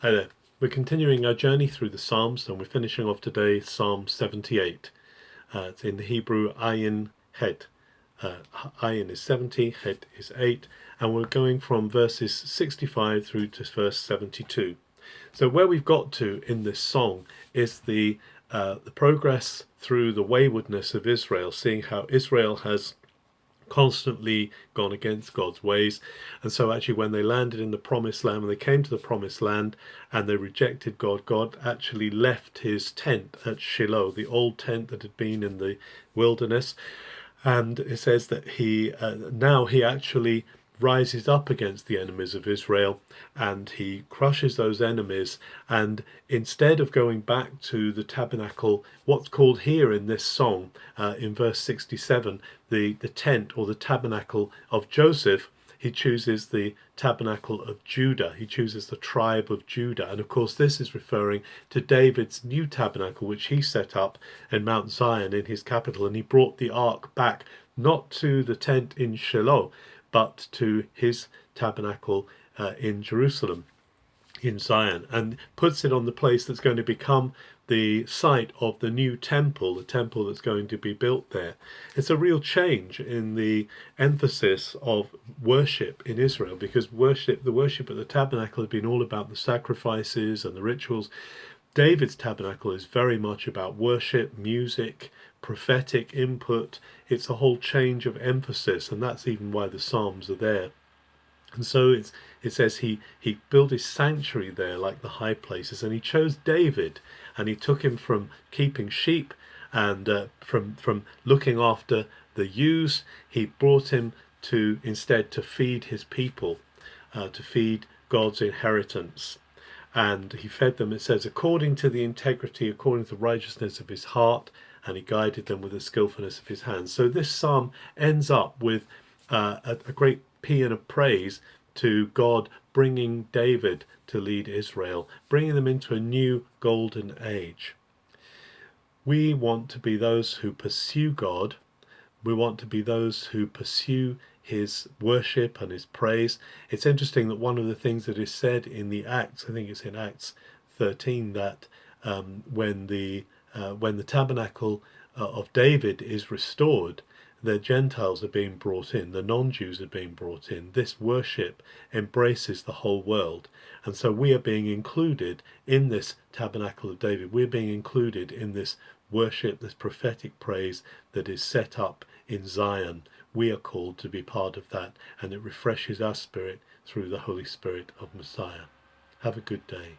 Hi there. We're continuing our journey through the Psalms, and we're finishing off today Psalm 78. It's in the Hebrew Ayin Het. Ayin is 70, Het is 8, and we're going from verses 65 through to verse 72. So where we've got to in this song is the progress through the waywardness of Israel, seeing how Israel has constantly gone against God's ways. And so actually when they landed in the promised land, when they came to the promised land and they rejected God, God actually left his tent at Shiloh, the old tent that had been in the wilderness. And it says that now he actually rises up against the enemies of Israel and he crushes those enemies, and instead of going back to the tabernacle, what's called here in this song in verse 67 the tent or the tabernacle of Joseph, he chooses the tabernacle of Judah. He chooses the tribe of Judah. And of course this is referring to David's new tabernacle which he set up in Mount Zion in his capital, and he brought the ark back not to the tent in Shiloh but to his tabernacle in Jerusalem, in Zion, and puts it on the place that's going to become the site of the new temple, the temple that's going to be built there. It's a real change in the emphasis of worship in Israel, because the worship at the tabernacle had been all about the sacrifices and the rituals. David's tabernacle is very much about worship, music, prophetic input. It's a whole change of emphasis, and that's even why the Psalms are there. And so it says he built his sanctuary there like the high places, and he chose David, and he took him from keeping sheep and from looking after the ewes. He brought him to instead to feed his people, to feed God's inheritance. And he fed them, it says, according to the integrity, according to the righteousness of his heart, and he guided them with the skillfulness of his hands. So this psalm ends up with a great paean of praise to God bringing David to lead Israel, bringing them into a new golden age. We want to be those who pursue God. We want to be those who pursue his worship and his praise. It's interesting that one of the things that is said in the Acts, I think it's in Acts 13, that when the tabernacle of David is restored, the Gentiles are being brought in, the non-Jews are being brought in. This worship embraces the whole world. And so we are being included in this tabernacle of David. We're being included in this worship, this prophetic praise that is set up in Zion. We are called to be part of that, and it refreshes our spirit through the Holy Spirit of Messiah. Have a good day.